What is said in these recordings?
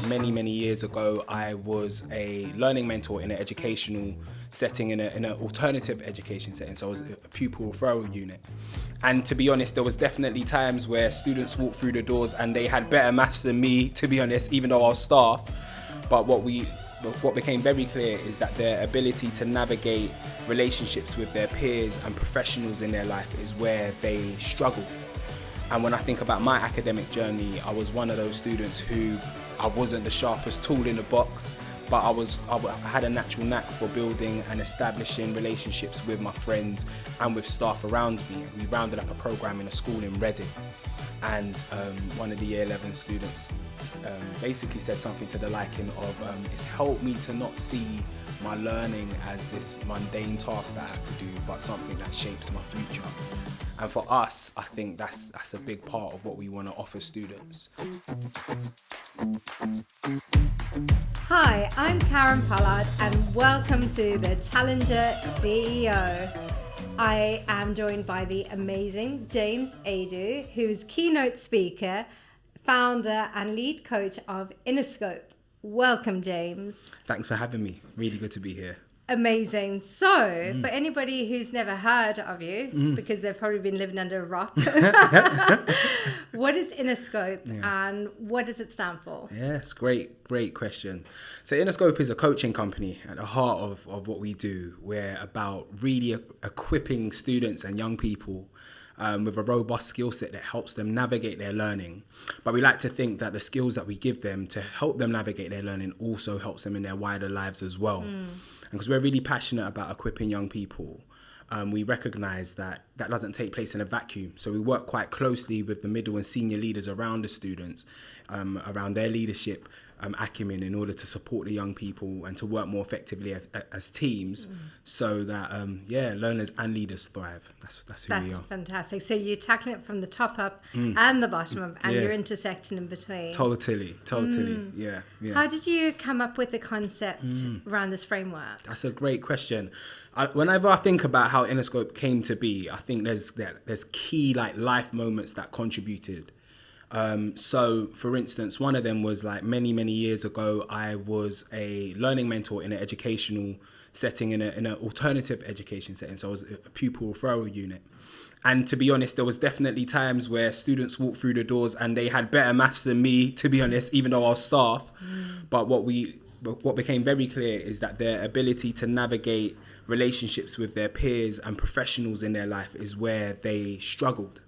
Many years ago, I was a learning mentor in an educational setting, in an alternative education setting. So I was a pupil referral unit. And to be honest, there was definitely times where students walked through the doors and they had better maths than me, to be honest, even though I was staff. But what became very clear is that their ability to navigate relationships with their peers and professionals in their life is where they struggled. And when I think about my academic journey, I was one of those students who I wasn't the sharpest tool in the box, but I had a natural knack for building and establishing relationships with my friends and with staff around me. We rounded up a program in a school in Reading, and one of the year 11 students basically said something to the liking of, it's helped me to not see my learning as this mundane task that I have to do, but something that shapes my future. And for us, I think that's a big part of what we want to offer students. Hi, I'm Caron and welcome to the Challenger CEO. I am joined by the amazing James Aidoo, who is keynote speaker, founder and lead coach of Innerscope. Welcome, James. Thanks for having me. Really good to be here. Amazing. So, for anybody who's never heard of you, because they've probably been living under a rock, what is Innerscope and what does it stand for? Yes, great question. So Innerscope is a coaching company. At the heart of what we do, we're about really equipping students and young people with a robust skill set that helps them navigate their learning. But we like to think that the skills that we give them to help them navigate their learning also helps them in their wider lives as well. And because we're really passionate about equipping young people, we recognise that doesn't take place in a vacuum. So we work quite closely with the middle and senior leaders around the students, around their leadership acumen, in order to support the young people and to work more effectively as teams, so that learners and leaders thrive. That's who we are. That's fantastic. So you're tackling it from the top up and the bottom up, and you're intersecting in between. Totally. Yeah. How did you come up with the concept around this framework? That's a great question. Whenever I think about how Innerscope came to be, I think there's key life moments that contributed. So, for instance, one of them was many years ago, I was a learning mentor in an educational setting, in an alternative education setting. So I was a pupil referral unit. And to be honest, there was definitely times where students walked through the doors and they had better maths than me, to be honest, even though I was staff. But what became very clear is that their ability to navigate relationships with their peers and professionals in their life is where they struggled.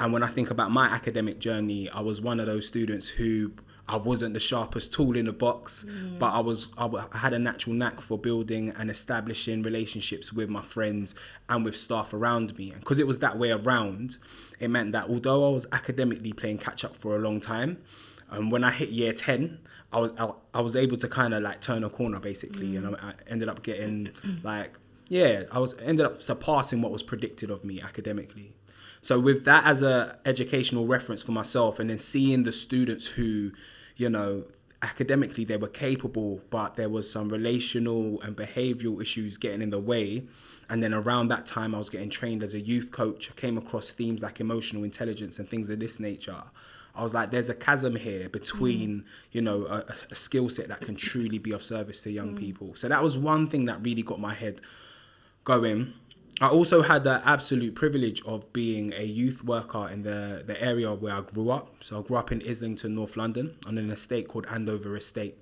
And when I think about my academic journey, I was one of those students who I wasn't the sharpest tool in the box, but I had a natural knack for building and establishing relationships with my friends and with staff around me. And because it was that way around, it meant that although I was academically playing catch up for a long time, when I hit year 10, I was able to kind of turn a corner basically, and I ended up getting ended up surpassing what was predicted of me academically. So with that as a educational reference for myself, and then seeing the students who, academically they were capable, but there was some relational and behavioural issues getting in the way. And then around that time, I was getting trained as a youth coach. I came across themes like emotional intelligence and things of this nature. I was like, there's a chasm here between, a skill set that can truly be of service to young people. So that was one thing that really got my head going. I also had the absolute privilege of being a youth worker in the area where I grew up. So I grew up in Islington, North London, on an estate called Andover Estate.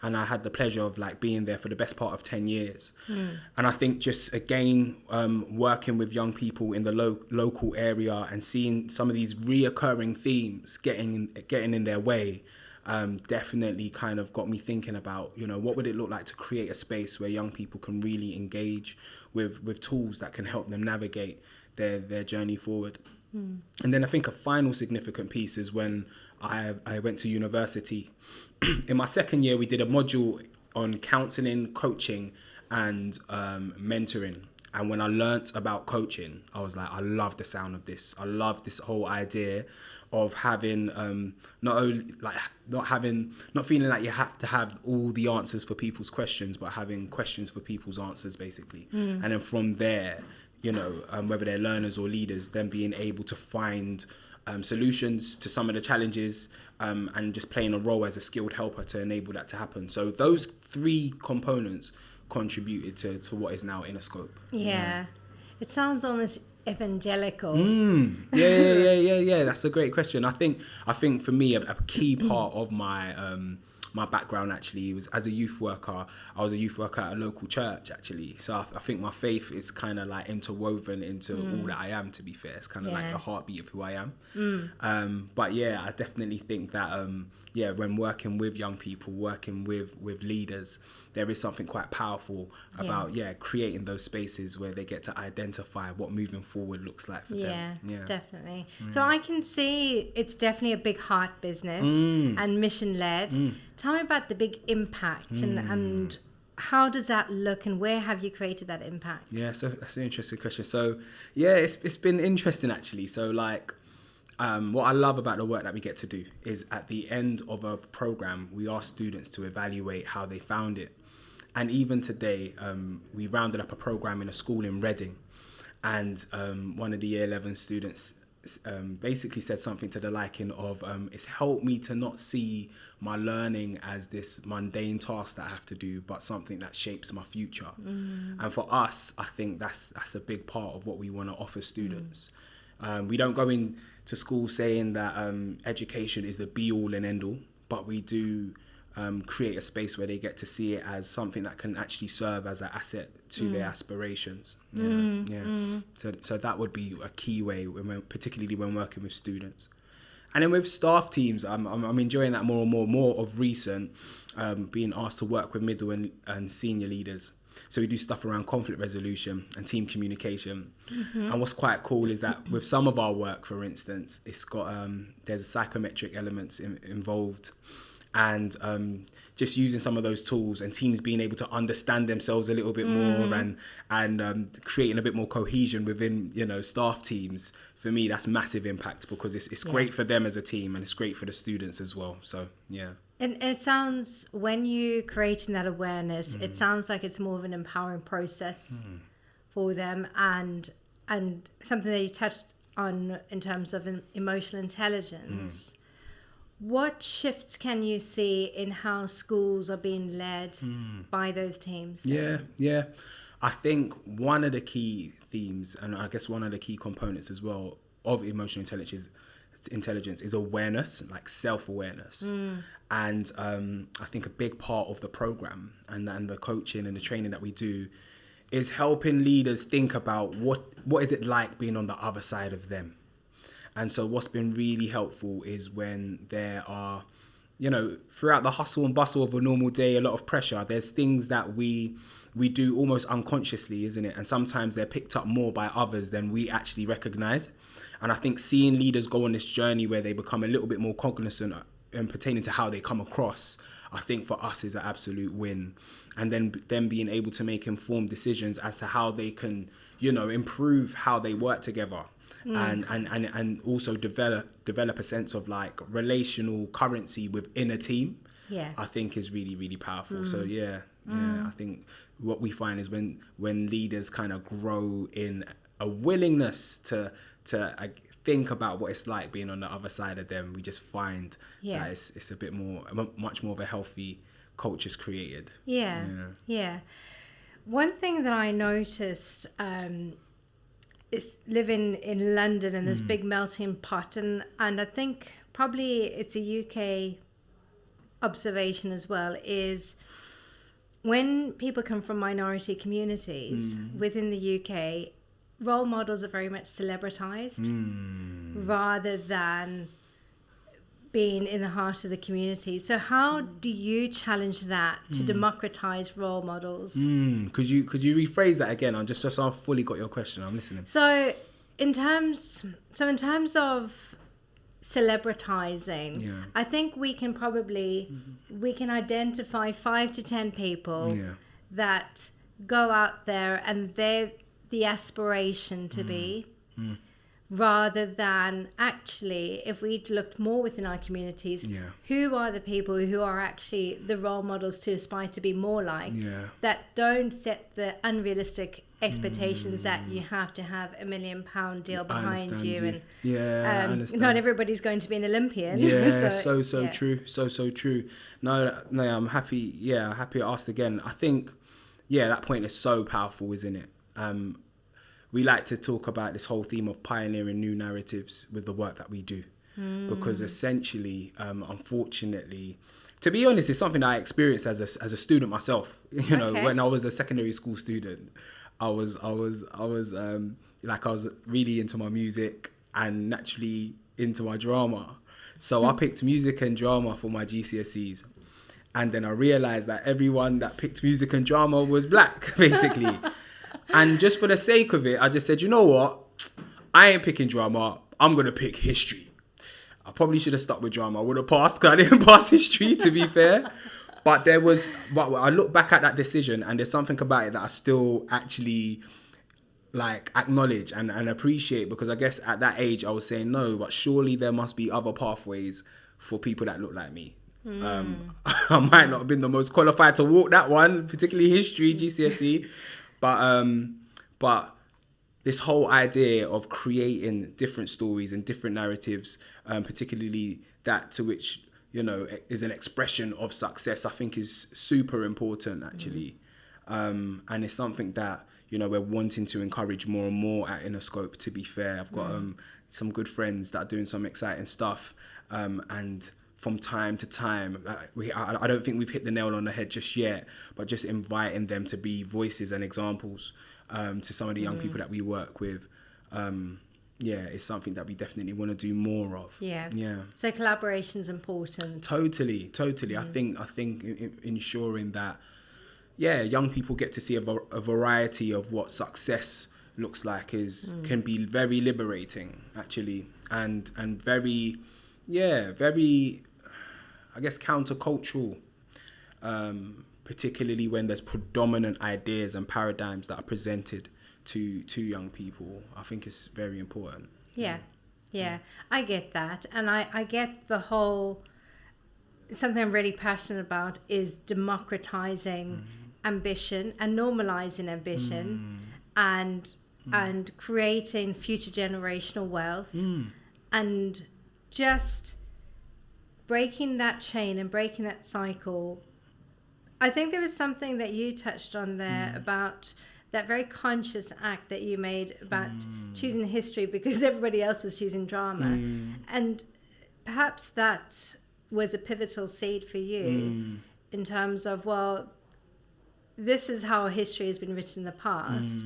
And I had the pleasure of being there for the best part of 10 years. And I think just again, working with young people in the local area and seeing some of these reoccurring themes getting in their way, definitely kind of got me thinking about, what would it look like to create a space where young people can really engage with tools that can help them navigate their journey forward. And then I think a final significant piece is when I went to university. In my second year, we did a module on counselling, coaching, and mentoring. And when I learnt about coaching, I was like, I love the sound of this. I love this whole idea of having not feeling like you have to have all the answers for people's questions, but having questions for people's answers, basically. And then from there, whether they're learners or leaders, then being able to find solutions to some of the challenges, and just playing a role as a skilled helper to enable that to happen. So those three components contributed to what is now Innerscope. Yeah. It sounds almost evangelical. Yeah. That's a great question. I think for me, a key part of my my background actually was as a youth worker. I was a youth worker at a local church actually. So I think my faith is kind of like interwoven into all that I am. To be fair, it's kind of like the heartbeat of who I am. But yeah, I definitely think that when working with young people, working with leaders, there is something quite powerful about creating those spaces where they get to identify what moving forward looks like for them. Yeah, definitely. So I can see it's definitely a big heart business and mission led. Tell me about the big impact and how does that look and where have you created that impact? Yeah, so that's an interesting question. So yeah, it's been interesting actually. So like what I love about the work that we get to do is at the end of a program, we ask students to evaluate how they found it. And even today, we rounded up a program in a school in Reading, and one of the year 11 students basically said something to the liking of, it's helped me to not see my learning as this mundane task that I have to do, but something that shapes my future. And for us, I think that's a big part of what we want to offer students. We don't go into school saying that education is the be all and end all, but we do create a space where they get to see it as something that can actually serve as an asset to their aspirations. So that would be a key way, particularly when working with students. And then with staff teams, I'm enjoying that more and more of recent, being asked to work with middle and senior leaders. So we do stuff around conflict resolution and team communication. And what's quite cool is that with some of our work, for instance, it's got there's psychometric elements involved. And just using some of those tools and teams being able to understand themselves a little bit more and creating a bit more cohesion within staff teams, for me that's massive impact, because it's great for them as a team and it's great for the students as well. So yeah. And it sounds, when you creating that awareness, it sounds like it's more of an empowering process for them, and something that you touched on in terms of emotional intelligence. What shifts can you see in how schools are being led by those teams? Yeah. I think one of the key themes, and I guess one of the key components as well of emotional intelligence is awareness, like self-awareness. And I think a big part of the program and the coaching and the training that we do is helping leaders think about what is it like being on the other side of them. And so what's been really helpful is when there are, throughout the hustle and bustle of a normal day, a lot of pressure, there's things that we do almost unconsciously, isn't it? And sometimes they're picked up more by others than we actually recognize. And I think seeing leaders go on this journey where they become a little bit more cognizant and pertaining to how they come across, I think for us is an absolute win. And then them being able to make informed decisions as to how they can, improve how they work together. And also develop a sense of like relational currency within a team. I think is really, really powerful. So I think what we find is when leaders kind of grow in a willingness to think about what it's like being on the other side of them, we just find that it's a bit more, much more of a healthy culture's created. Yeah. One thing that I noticed is living in London and this big melting pot, and I think probably it's a UK observation as well, is when people come from minority communities within the UK, role models are very much celebritized rather than being in the heart of the community. So how do you challenge that to democratize role models? Could you rephrase that again? I'm just so I've fully got your question. I'm listening. So in terms of celebritizing, I think we can probably we can identify 5 to 10 people that go out there and they're the aspiration to be, rather than actually, if we'd looked more within our communities, who are the people who are actually the role models to aspire to be more like, that don't set the unrealistic expectations that you have to have £1 million deal behind you, and I understand. not everybody's going to be an Olympian. Yeah, so yeah. true, so true. No, I'm happy. Yeah, happy to ask again. I think, that point is so powerful, isn't it? We like to talk about this whole theme of pioneering new narratives with the work that we do, because essentially, unfortunately, to be honest, it's something that I experienced as a student myself. You know, when I was a secondary school student, I was really into my music and naturally into my drama. So I picked music and drama for my GCSEs. And then I realized that everyone that picked music and drama was black, basically. And just for the sake of it, I just said, you know what? I ain't picking drama. I'm going to pick history. I probably should have stuck with drama. I would have passed, because I didn't pass history, to be fair. But I look back at that decision, and there's something about it that I still actually acknowledge and appreciate, because I guess at that age I was saying, no, but surely there must be other pathways for people that look like me. I might not have been the most qualified to walk that one, particularly history, GCSE, but this whole idea of creating different stories and different narratives, particularly that to which, is an expression of success, I think is super important, actually. And it's something that, we're wanting to encourage more and more at Innerscope, to be fair. I've got some good friends that are doing some exciting stuff. And from time to time, I don't think we've hit the nail on the head just yet, but just inviting them to be voices and examples to some of the young people that we work with. It's something that we definitely want to do more of. Yeah. So collaboration's important. Totally. I think ensuring that, young people get to see a variety of what success looks like can be very liberating, actually, and very, I guess, countercultural, particularly when there's predominant ideas and paradigms that are presented to young people. I think it's very important. Yeah, I get that. And I get the whole, something I'm really passionate about is democratizing ambition and normalizing ambition and creating future generational wealth and just breaking that chain and breaking that cycle. I think there was something that you touched on there about that very conscious act that you made about choosing history because everybody else was choosing drama. And perhaps that was a pivotal seed for you in terms of, well, this is how history has been written in the past.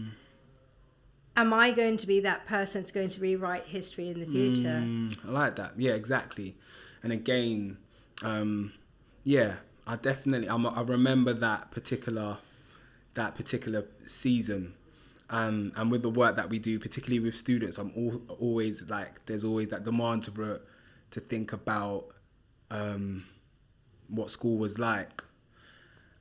Am I going to be that person that's going to rewrite history in the future? I like that. Yeah, exactly. And again, I definitely, I remember that particular season, and with the work that we do, particularly with students, I'm always there's always that demand to think about what school was like,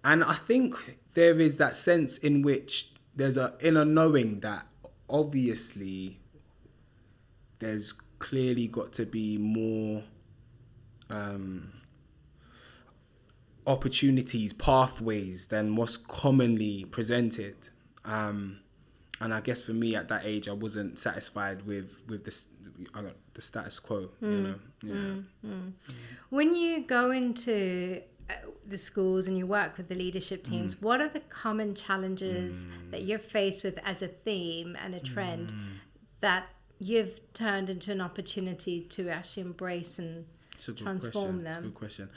and I think there is that sense in which there's an inner knowing that obviously there's clearly got to be more opportunities, pathways than what's commonly presented. And I guess for me at that age, I wasn't satisfied with the status quo, you know. When you go into the schools and you work with the leadership teams, what are the common challenges that you're faced with as a theme and a trend that you've turned into an opportunity to actually embrace and transform them? Good question.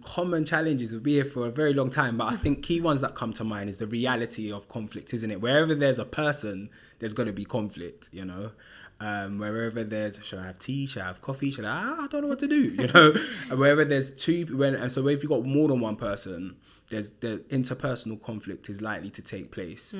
Common challenges will be here for a very long time, but I think key ones that come to mind is the reality of conflict, isn't it? Wherever there's a person, there's going to be conflict, you know. Wherever there's, should I have tea? Should I have coffee? I don't know what to do, you know. And wherever there's so if you've got more than one person, the interpersonal conflict is likely to take place.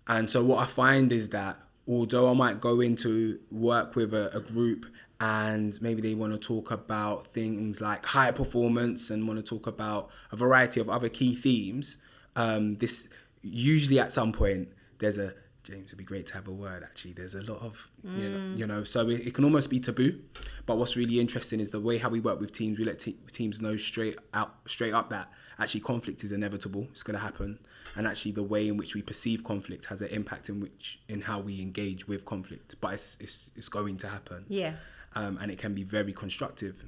And so what I find is that although I might go into work with a group and maybe they want to talk about things like high performance and want to talk about a variety of other key themes, this usually at some point there's a James, it'd be great to have a word. Actually, there's a lot of so it can almost be taboo. But what's really interesting is the way how we work with teams. We let teams know straight up that actually conflict is inevitable. It's going to happen, and actually the way in which we perceive conflict has an impact in how we engage with conflict. But it's going to happen. Yeah. And it can be very constructive.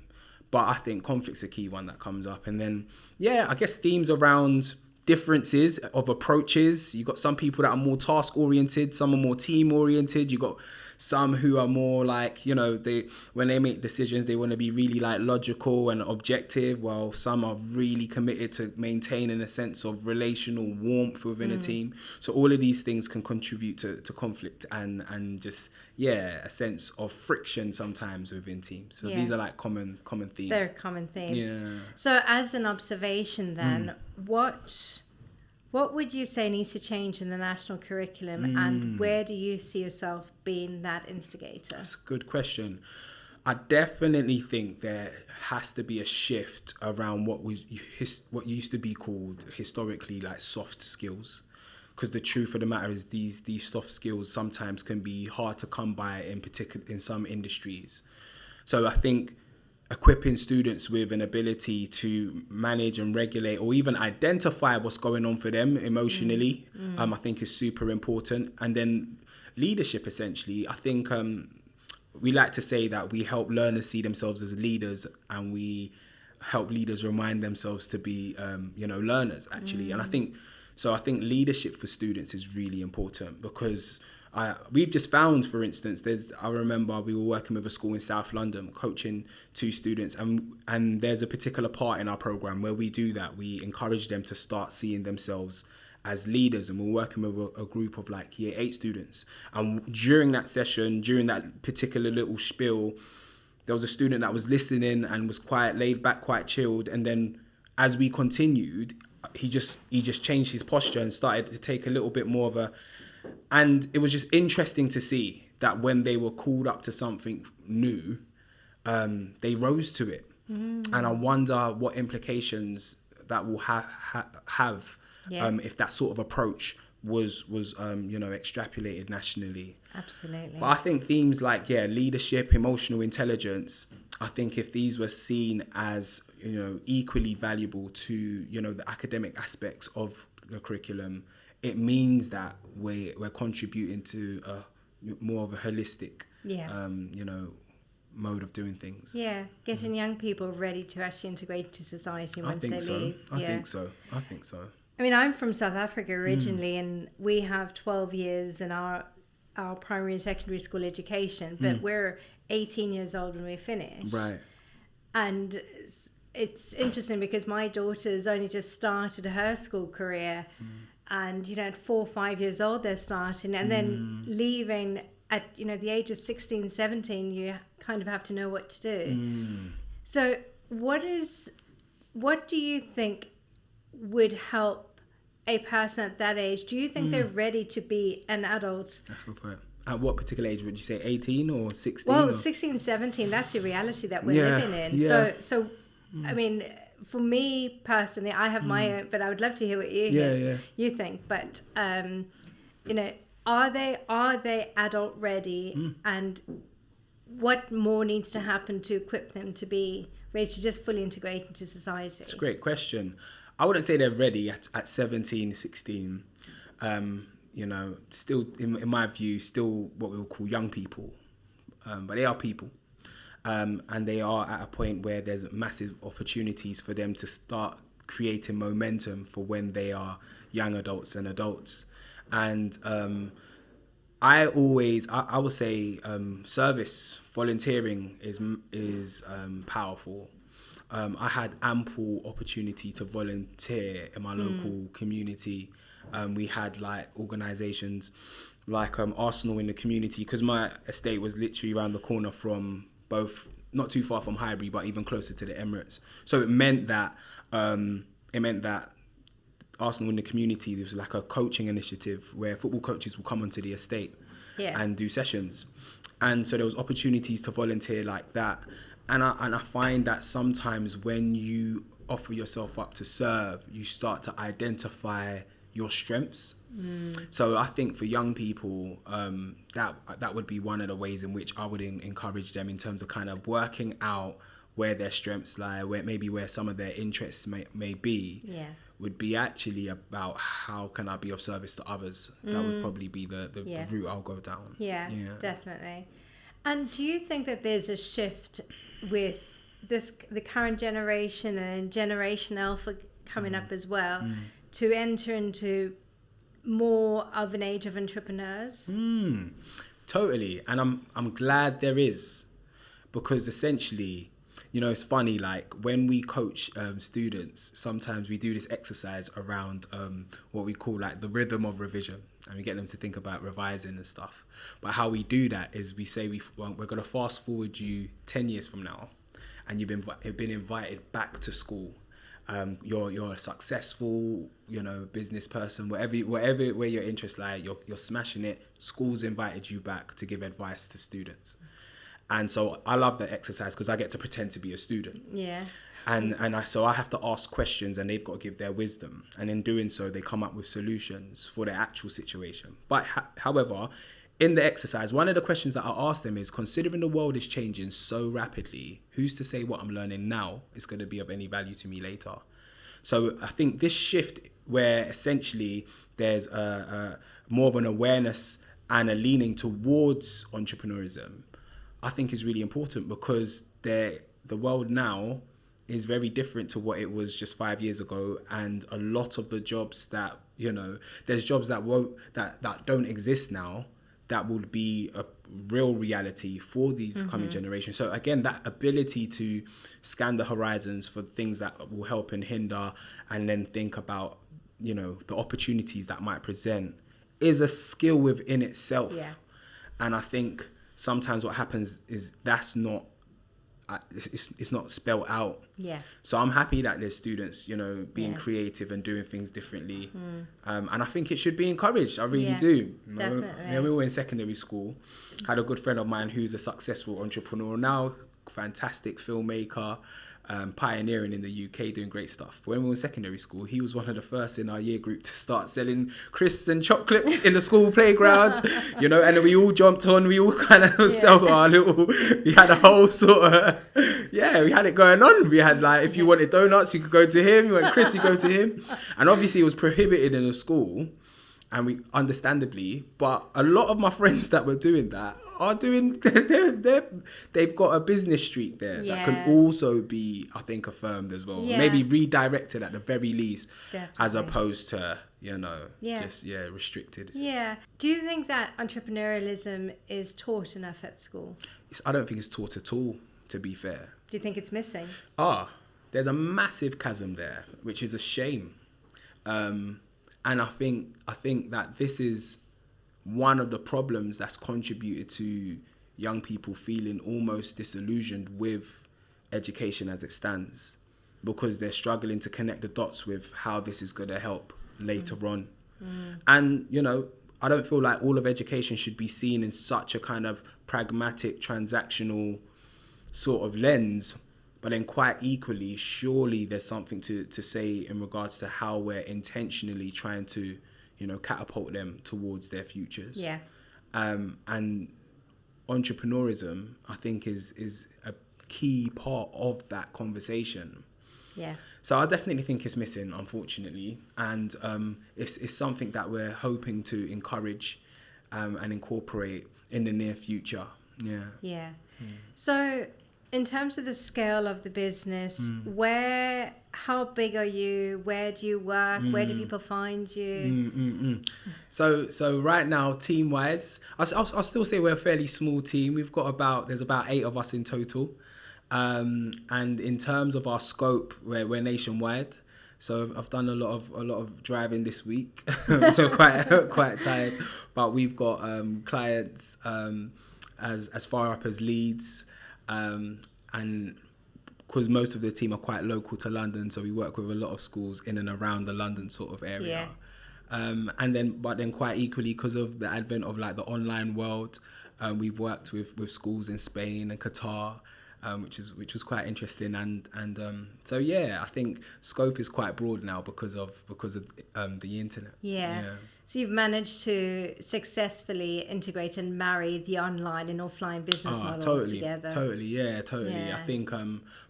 But I think conflict's a key one that comes up. And then, I guess themes around differences of approaches. You got some people that are more task oriented, some are more team oriented. You got some who are more like, when they make decisions, they want to be really like logical and objective, while some are really committed to maintaining a sense of relational warmth within a team. So all of these things can contribute to conflict and just, a sense of friction sometimes within teams. So these are like common themes. They're common themes. Yeah. So as an observation then, what would you say needs to change in the national curriculum, and where do you see yourself being that instigator? That's a good question. I definitely think there has to be a shift around what used to be called historically like soft skills, because the truth of the matter is these soft skills sometimes can be hard to come by, in particular in some industries. So I think equipping students with an ability to manage and regulate or even identify what's going on for them emotionally, I think is super important. And then leadership, essentially, I think we like to say that we help learners see themselves as leaders, and we help leaders remind themselves to be, learners, actually. And I think leadership for students is really important, because we've just found, for instance, I remember we were working with a school in South London, coaching 2 students, and there's a particular part in our program where we do that. We encourage them to start seeing themselves as leaders, and we're working with a group of like year 8 students. And during that session, during that particular little spiel, there was a student that was listening and was quite laid back, quite chilled. And then as we continued, he just changed his posture and started to take a little bit more of and it was just interesting to see that when they were called up to something new, they rose to it. And I wonder what implications that will have if that sort of approach was extrapolated nationally. Absolutely. But I think themes like leadership, emotional intelligence, I think if these were seen as equally valuable to the academic aspects of the curriculum, it means that we're contributing to more of a holistic mode of doing things. Yeah, getting young people ready to actually integrate into society once they leave. I think so. I mean, I'm from South Africa originally, and we have 12 years in our primary and secondary school education, but we're 18 years old when we finish. Right. And it's interesting because my daughter's only just started her school career, and at 4 or 5 years old they're starting, and then leaving at the age of 16, 17, you kind of have to know what to do. So what do you think would help a person at that age? Do you think they're ready to be an adult? That's a good point. At what particular age would you say? 18 or 16? Well, 16, 17, that's the reality that we're living in. Yeah. So I mean, for me personally, I have my own, but I would love to hear what you think. But are they adult ready, and what more needs to happen to equip them to be ready to just fully integrate into society? It's a great question. I wouldn't say they're ready at 17, 16. Still, in my view, still what we would call young people. But they are people. And they are at a point where there's massive opportunities for them to start creating momentum for when they are young adults and adults. And I would say service, volunteering is powerful. I had ample opportunity to volunteer in my local community. We had like organisations like Arsenal in the community, because my estate was literally around the corner from both, not too far from Highbury, but even closer to the Emirates. So it meant that Arsenal in the community, there was like a coaching initiative where football coaches will come onto the estate and do sessions. And so there was opportunities to volunteer like that. And I find that sometimes when you offer yourself up to serve, you start to identify your strengths. So I think for young people, that would be one of the ways in which I would encourage them in terms of kind of working out where their strengths lie, where some of their interests may be. Yeah. Would be actually about how can I be of service to others. That would probably be the route I'll go down. Yeah, definitely. And do you think that there's a shift with the current generation and Generation Alpha coming up as well to enter into more of an age of entrepreneurs? Totally. And I'm glad there is, because essentially, you know, it's funny, like when we coach students, sometimes we do this exercise around what we call like the rhythm of revision, and we get them to think about revising and stuff. But how we do that is we say we're going to fast forward you 10 years from now, and you've been invited back to school. You're a successful, you know, business person, where your interests lie, you're smashing it. School's invited you back to give advice to students. And so I love that exercise because I get to pretend to be a student. Yeah. So I have to ask questions, and they've got to give their wisdom. And in doing so, they come up with solutions for their actual situation. But however, in the exercise, one of the questions that I ask them is, considering the world is changing so rapidly, who's to say what I'm learning now is going to be of any value to me later? So I think this shift where essentially there's more of an awareness and a leaning towards entrepreneurism, I think is really important, because the world now is very different to what it was just 5 years ago. And a lot of the jobs that, you know, there's jobs that don't exist now that will be a real reality for these coming generations. So again, that ability to scan the horizons for things that will help and hinder, and then think about, you know, the opportunities that might present, is a skill within itself. Yeah. And I think sometimes what happens is that's not, it's not spelled out. Yeah. So I'm happy that there's students, you know, being creative and doing things differently. And I think it should be encouraged. I really do. Definitely. When we were in secondary school, I had a good friend of mine who's a successful entrepreneur now, fantastic filmmaker, pioneering in the UK, doing great stuff. When we were in secondary school, he was one of the first in our year group to start selling crisps and chocolates in the school playground, you know, and we all jumped on, we all kind of sell our little, we had a whole sort of, we had it going on. We had like, if you wanted donuts, you could go to him, you want crisps, you go to him. And obviously it was prohibited in the school, and we understandably, but a lot of my friends that were doing that are doing, they've got a business streak there that can also be, I think, affirmed as well. Maybe redirected at the very least. Definitely. As opposed to, you know, just restricted. Yeah. Do you think that entrepreneurialism is taught enough at school? I don't think it's taught at all, to be fair. Do you think it's missing? There's a massive chasm there, which is a shame. And I think that this is one of the problems that's contributed to young people feeling almost disillusioned with education as it stands, because they're struggling to connect the dots with how this is going to help later on. And, you know, I don't feel like all of education should be seen in such a kind of pragmatic, transactional sort of lens. But then quite equally, surely there's something to say in regards to how we're intentionally trying to, you know, catapult them towards their futures. Yeah. And entrepreneurism, I think, is a key part of that conversation. Yeah. So I definitely think it's missing, unfortunately. And it's something that we're hoping to encourage and incorporate in the near future. Yeah. Yeah. So in terms of the scale of the business, how big are you? Where do you work? Where do people find you? So right now, team-wise, I'll still say we're a fairly small team. There's about 8 of us in total. And in terms of our scope, we're nationwide. So I've done a lot of driving this week, so quite tired. But we've got clients as far up as Leeds, and because most of the team are quite local to London, so we work with a lot of schools in and around the London sort of area. But then quite equally, because of the advent of like the online world, we've worked with schools in Spain and Qatar, which was quite interesting. And so yeah, I think scope is quite broad now because of the internet. Yeah. So you've managed to successfully integrate and marry the online and offline business models together. Totally. I think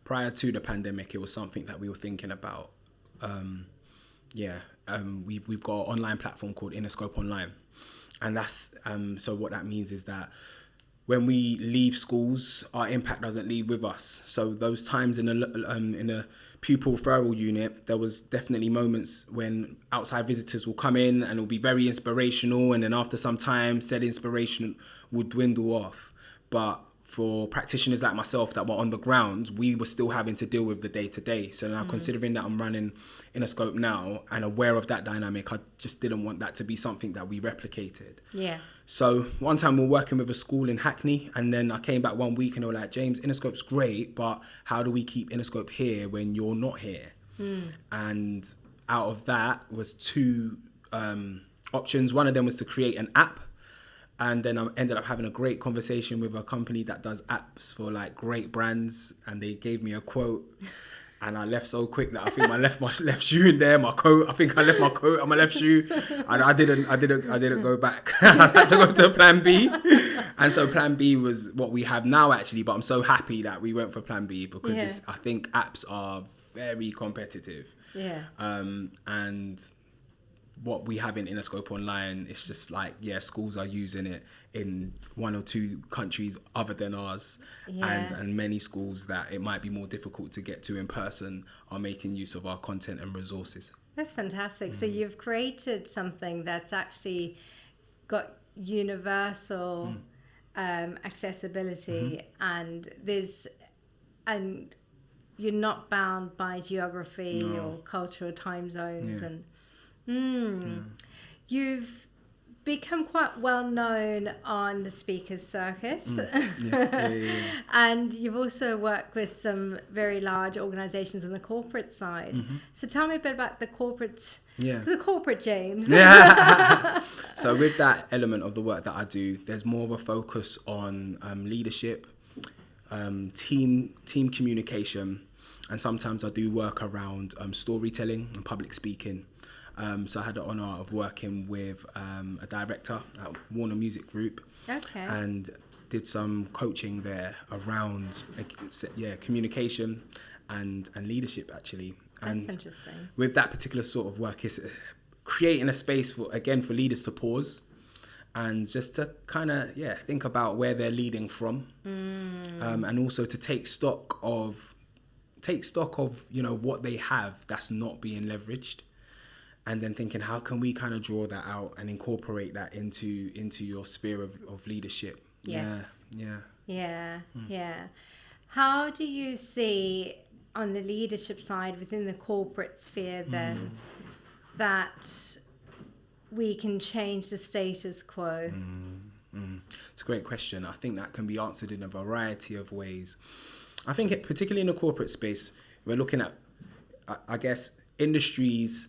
prior to the pandemic, it was something that we were thinking about. We've got an online platform called Innerscope Online, and that's so what that means is that when we leave schools, our impact doesn't leave with us. So those times in a pupil referral unit, there was definitely moments when outside visitors will come in and it will be very inspirational, and then after some time, said inspiration would dwindle off. But for practitioners like myself that were on the ground, we were still having to deal with the day-to-day. So now considering that I'm running Innerscope now and aware of that dynamic, I just didn't want that to be something that we replicated. Yeah. So one time we were working with a school in Hackney, and then I came back one week and they were like, James, Innerscope's great, but how do we keep Innerscope here when you're not here? And out of that was two options. One of them was to create an app. And then I ended up having a great conversation with a company that does apps for like great brands, and they gave me a quote, and I left so quick that I think I left my left shoe in there, my coat. I think I left my coat on my left shoe, and I didn't go back. I had to go to Plan B, and so Plan B was what we have now actually. But I'm so happy that we went for Plan B because I think apps are very competitive. Yeah. And what we have in Innerscope Online, it's just like, schools are using it in 1 or 2 countries other than ours. And many schools that it might be more difficult to get to in person are making use of our content and resources. That's fantastic. So you've created something that's actually got universal accessibility, and you're not bound by geography or cultural time zones. You've become quite well known on the speakers circuit. And you've also worked with some very large organizations on the corporate side. So tell me a bit about the corporate James. So with that element of the work that I do, there's more of a focus on leadership, team communication, and sometimes I do work around storytelling and public speaking. So I had the honour of working with a director at Warner Music Group, and did some coaching there around communication and leadership actually. That's interesting. With that particular sort of work, is creating a space for leaders to pause and just to kind of think about where they're leading from, and also to take stock of what they have that's not being leveraged. And then thinking, how can we kind of draw that out and incorporate that into your sphere of leadership? Yes. Yeah. How do you see on the leadership side within the corporate sphere then that we can change the status quo? It's a great question. I think that can be answered in a variety of ways. I think particularly in the corporate space, we're looking at, I guess, industries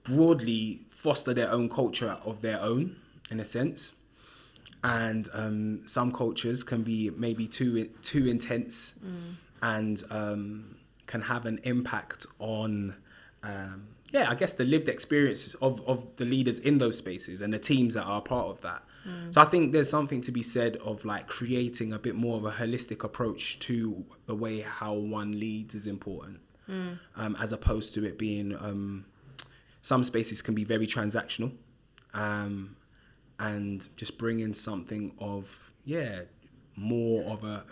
broadly foster their own culture of their own, in a sense, and some cultures can be maybe too intense, and can have an impact on I guess the lived experiences of the leaders in those spaces and the teams that are part of that. So I think there's something to be said of like creating a bit more of a holistic approach to the way how one leads is important, as opposed to it being some spaces can be very transactional, and just bringing something of more of a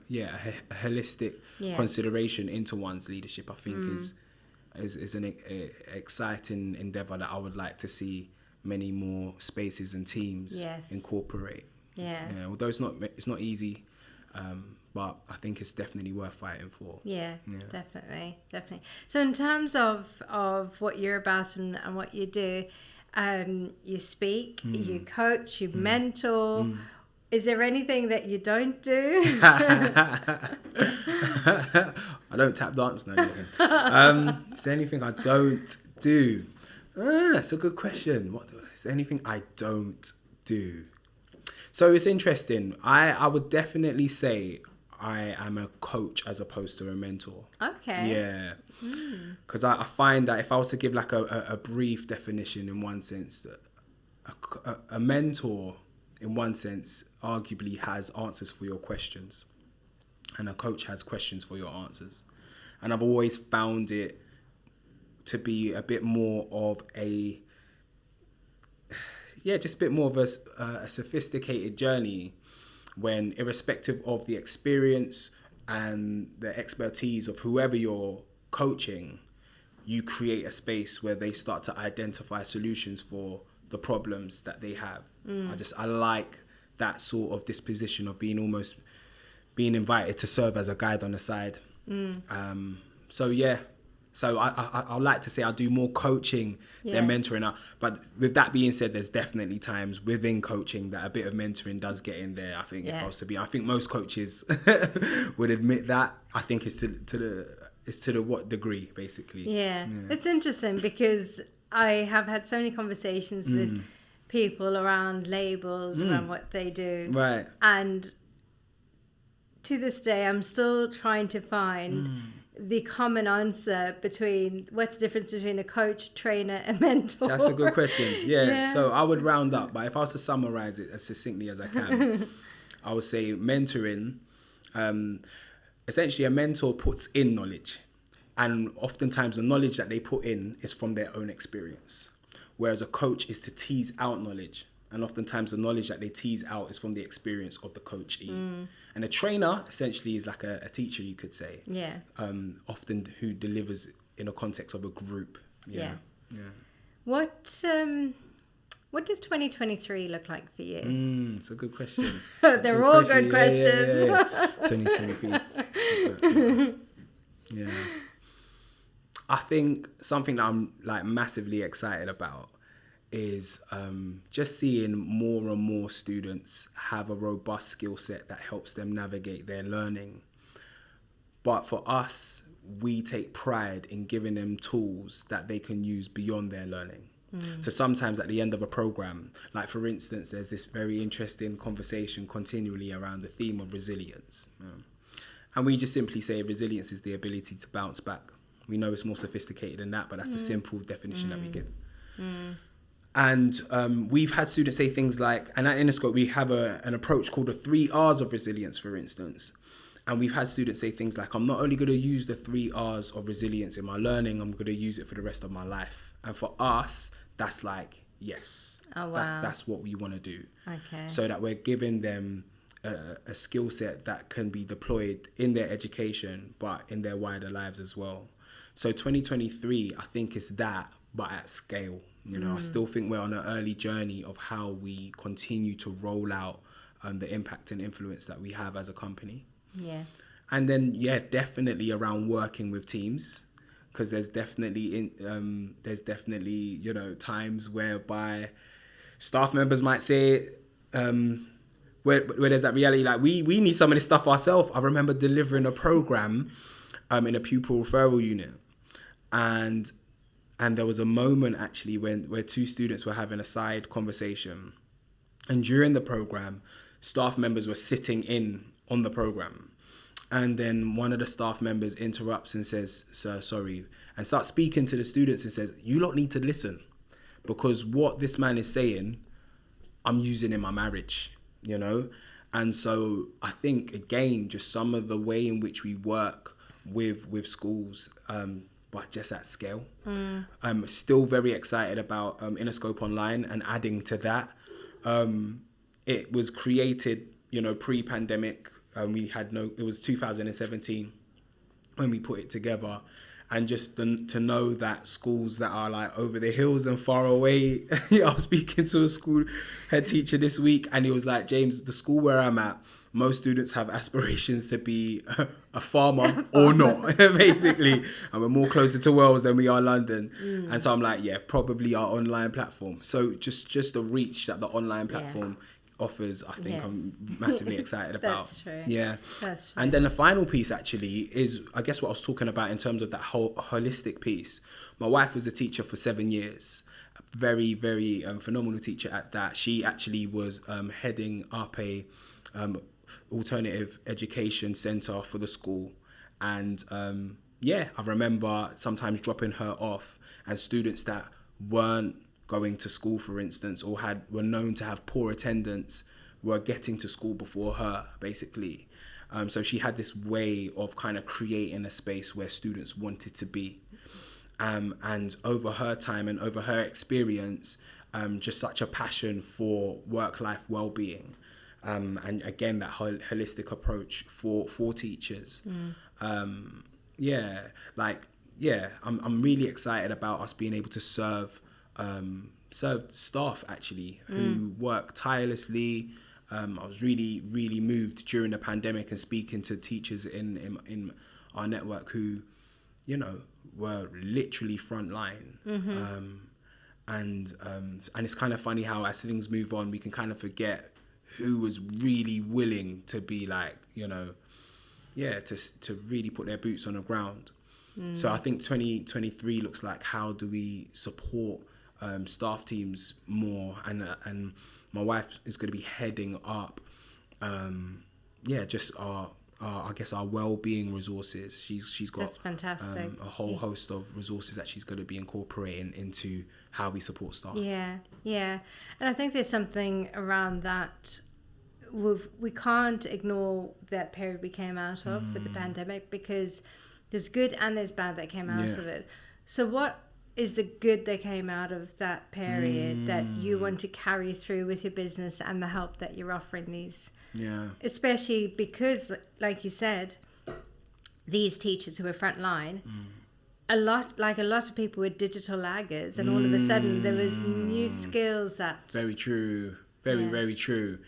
holistic consideration into one's leadership. I think is an exciting endeavor that I would like to see many more spaces and teams incorporate. Although it's not easy, but I think it's definitely worth fighting for. Definitely. So in terms of what you're about and what you do, you speak, you coach, you mentor. Is there anything that you don't do? I don't tap dance now. Is there anything I don't do? That's a good question. Is there anything I don't do? So it's interesting. I would definitely say I am a coach as opposed to a mentor. Okay. Yeah. Because I find that if I was to give like a brief definition in one sense, that a mentor in one sense arguably has answers for your questions, and a coach has questions for your answers. And I've always found it to be a bit more of just a bit more of a sophisticated journey, when irrespective of the experience and the expertise of whoever you're coaching, you create a space where they start to identify solutions for the problems that they have. I like that sort of disposition of being invited to serve as a guide on the side. So I like to say I do more coaching than mentoring. But with that being said, there's definitely times within coaching that a bit of mentoring does get in there. I think if I was to be, I think most coaches would admit that. I think it's to the what degree, basically. Yeah. It's interesting because I have had so many conversations with people around labels, around what they do. Right. And to this day, I'm still trying to find the common answer between what's the difference between a coach, trainer, and mentor. That's a good question. Yeah. So I would round up, but if I was to summarize it as succinctly as I can, I would say mentoring, essentially a mentor puts in knowledge, and oftentimes the knowledge that they put in is from their own experience, whereas a coach is to tease out knowledge, and oftentimes the knowledge that they tease out is from the experience of the coachee. And a trainer essentially is like a teacher, you could say. Yeah. Often who delivers in a context of a group. Yeah. What does 2023 look like for you? It's a good question. They're all good questions. 2023. Yeah. I think something that I'm like massively excited about is just seeing more and more students have a robust skill set that helps them navigate their learning. But for us, we take pride in giving them tools that they can use beyond their learning. So sometimes at the end of a program, like for instance, there's this very interesting conversation continually around the theme of resilience. And we just simply say resilience is the ability to bounce back. We know it's more sophisticated than that, but that's the simple definition that we give. And we've had students say things like, and at Innerscope, we have an approach called the 3 R's of resilience, for instance. And we've had students say things like, I'm not only going to use the 3 R's of resilience in my learning, I'm going to use it for the rest of my life. And for us, that's like, yes, that's what we want to do. Okay. So that we're giving them a skill set that can be deployed in their education, but in their wider lives as well. So 2023, I think is that, but at scale. You know, I still think we're on an early journey of how we continue to roll out the impact and influence that we have as a company. Yeah. And then, definitely around working with teams, because there's definitely, you know, times whereby staff members might say, where there's that reality, like we need some of this stuff ourselves. I remember delivering a program in a pupil referral unit, and there was a moment actually where 2 students were having a side conversation, and during the program, staff members were sitting in on the program, and then one of the staff members interrupts and says, "Sir, sorry," and starts speaking to the students and says, "You lot need to listen, because what this man is saying, I'm using in my marriage," you know? And so I think, again, just some of the way in which we work with schools, but just at scale. I'm still very excited about Innerscope Online and adding to that. It was created, you know, pre-pandemic. It was 2017 when we put it together. And just to know that schools that are like over the hills and far away, I was speaking to a school head teacher this week, and he was like, "James, the school where I'm at, most students have aspirations to be a farmer or not," basically. And we're more closer to Wales than we are London. And so I'm like, probably our online platform. So just the reach that the online platform offers, I think I'm massively excited about. That's true. Yeah. That's true. And then the final piece actually is, I guess, what I was talking about in terms of that whole holistic piece. My wife was a teacher for 7 years. Very, very phenomenal teacher at that. She actually was heading up alternative education centre for the school. And I remember sometimes dropping her off, and students that weren't going to school, for instance, or were known to have poor attendance, were getting to school before her, basically. So she had this way of kind of creating a space where students wanted to be. And over her time and over her experience, just such a passion for work-life well-being. And again, that holistic approach for teachers. I'm really excited about us being able to serve staff, actually, who work tirelessly. I was really, really moved during the pandemic and speaking to teachers in our network who, were literally frontline. And it's kind of funny how as things move on, we can kind of forget who was really willing to be like, to really put their boots on the ground. So I think 2023 looks like, how do we support staff teams more? And my wife is going to be heading up, just our well-being resources. She's got That's fantastic. A whole host of resources that she's going to be incorporating into how we support staff. Yeah. And I think there's something around that. We can't ignore that period we came out of with the pandemic, because there's good and there's bad that came out of it. So what is the good that came out of that period that you want to carry through with your business and the help that you're offering these? Yeah. Especially because, like you said, these teachers who are frontline, a lot of people were digital laggers, and all of a sudden there was new skills that... Very true. Very true.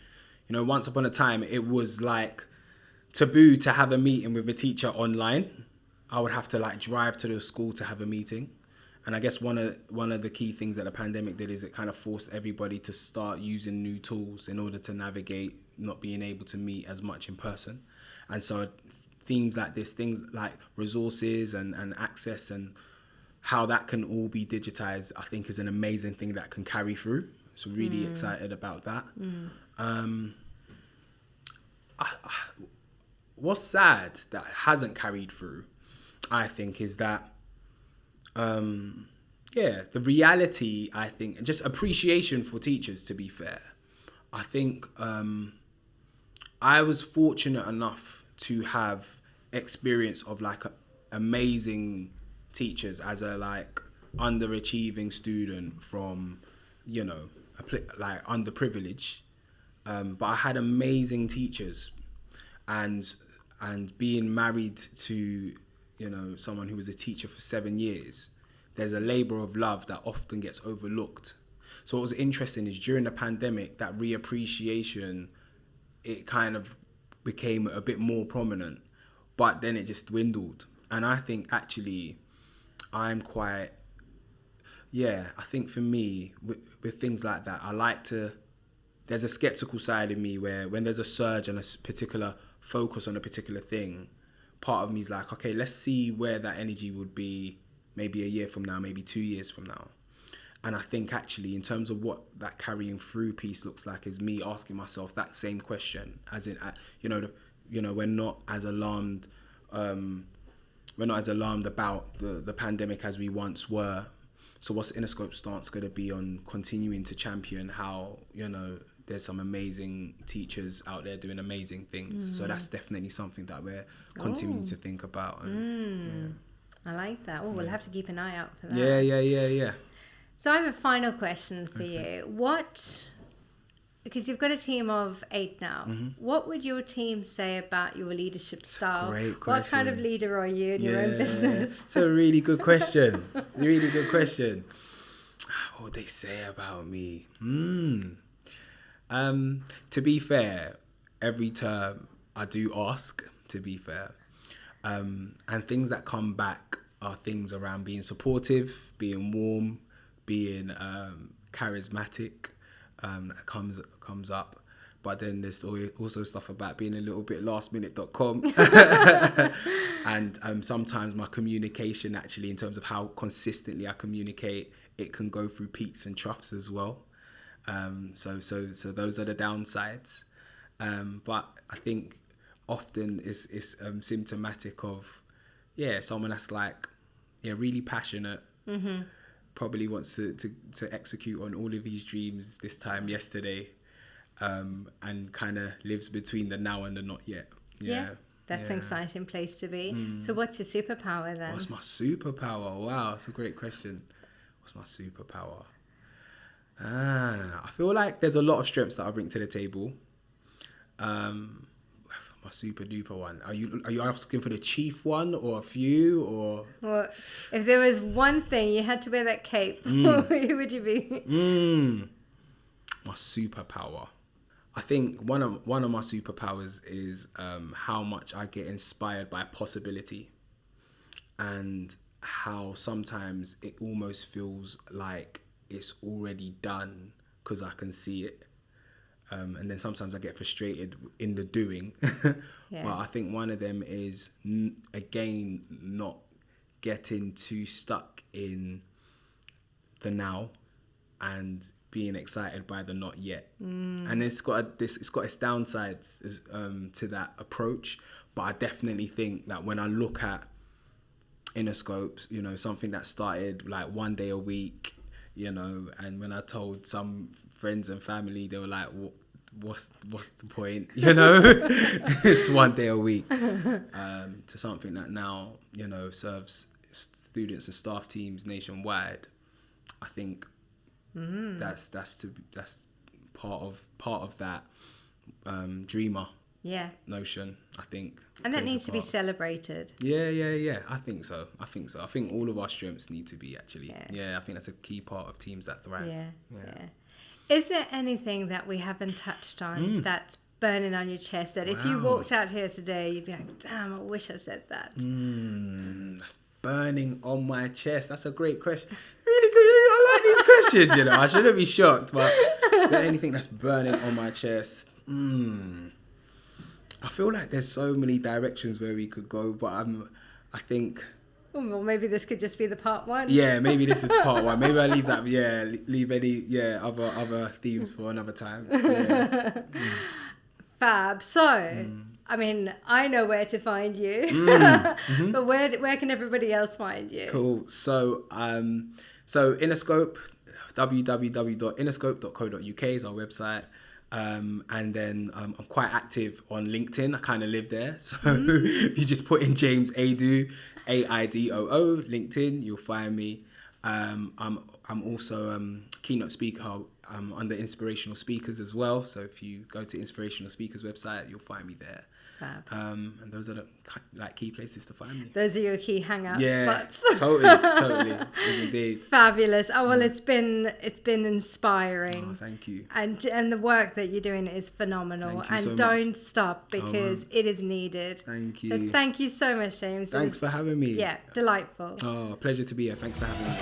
Once upon a time, it was like taboo to have a meeting with a teacher online. I would have to drive to the school to have a meeting. And I guess one of the key things that the pandemic did is it kind of forced everybody to start using new tools in order to navigate not being able to meet as much in person. And so themes like this, things like resources and access and how that can all be digitized, I think is an amazing thing that can carry through. So really excited about that. What's sad that hasn't carried through, I think, is that the reality, I think, just appreciation for teachers, to be fair. I think I was fortunate enough to have experience of amazing teachers as a underachieving student from, underprivileged. But I had amazing teachers, and being married to, someone who was a teacher for 7 years, there's a labor of love that often gets overlooked. So what was interesting is during the pandemic, that reappreciation, it kind of became a bit more prominent, but then it just dwindled. And I think actually I'm quite, I think for me, with things like that, there's a skeptical side of me where when there's a surge and a particular focus on a particular thing, part of me is like, okay, let's see where that energy would be maybe a year from now, maybe 2 years from now. And I think actually in terms of what that carrying through piece looks like is me asking myself that same question, as in, we're not as alarmed about the pandemic as we once were. So what's Innerscope's stance going to be on continuing to champion how, there's some amazing teachers out there doing amazing things. So that's definitely something that we're continuing to think about. And, I like that. Oh, we'll have to keep an eye out for that. Yeah. So I have a final question for you. Because you've got a team of 8 now, what would your team say about your leadership style? Great question. What kind of leader are you in your own business? It's a really good question. What would they say about me? To be fair, every term I do ask, to be fair. And things that come back are things around being supportive, being warm, being charismatic. That comes up. But then there's also stuff about being a little bit lastminute.com. And sometimes my communication, actually, in terms of how consistently I communicate, it can go through peaks and troughs as well. So those are the downsides. But I think often it's symptomatic of, someone that's like, really passionate, probably wants to execute on all of his dreams this time yesterday, and kind of lives between the now and the not yet. That's an exciting place to be. So what's your superpower then? What's my superpower? Wow, that's a great question. What's my superpower? I feel like there's a lot of strengths that I bring to the table. My super duper one. Are you asking for the chief one or a few or? Well, if there was one thing you had to wear that cape, who would you be? My superpower. I think one of my superpowers is how much I get inspired by possibility, and how sometimes it almost feels like it's already done because I can see it. And then sometimes I get frustrated in the doing. But I think one of them is, again, not getting too stuck in the now and being excited by the not yet. And it's got its downsides to that approach. But I definitely think that when I look at Innerscope, something that started like one day a week, and when I told some friends and family, they were like, what's the point? It's one day a week, to something that now, serves students and staff teams nationwide. I think that's part of that dreamer notion, I think. And that needs to be celebrated. Yeah. I think so. I think all of our strengths need to be, actually. Yes. Yeah, I think that's a key part of teams that thrive. Yeah. Is there anything that we haven't touched on that's burning on your chest, that if you walked out here today, you'd be like, damn, I wish I said that? That's burning on my chest. That's a great question. Really good. I like these questions, I shouldn't be shocked, but is there anything that's burning on my chest? I feel like there's so many directions where we could go, but I think... Well, maybe this could just be the part one. Yeah, maybe this is part one. Maybe I leave that. Leave any other themes for another time. Yeah. Fab. So, I mean, I know where to find you, but where can everybody else find you? Cool. So Innerscope, www.innerscope.co.uk is our website. And then I'm quite active on LinkedIn. I kind of live there. So if you just put in James Aidoo, AIDOO, LinkedIn, you'll find me. I'm also keynote speaker under Inspirational Speakers as well. So if you go to Inspirational Speakers website, you'll find me there. Fab. And those are the key places to find me. Those are your key hangout spots. Totally. Yes, indeed. Fabulous. Oh well, it's been inspiring. Oh, thank you. And the work that you're doing is phenomenal. Thank you so don't much. Stop, because it is needed. Thank you. So thank you so much, James. Thanks for having me. Yeah, delightful. Oh, pleasure to be here. Thanks for having me.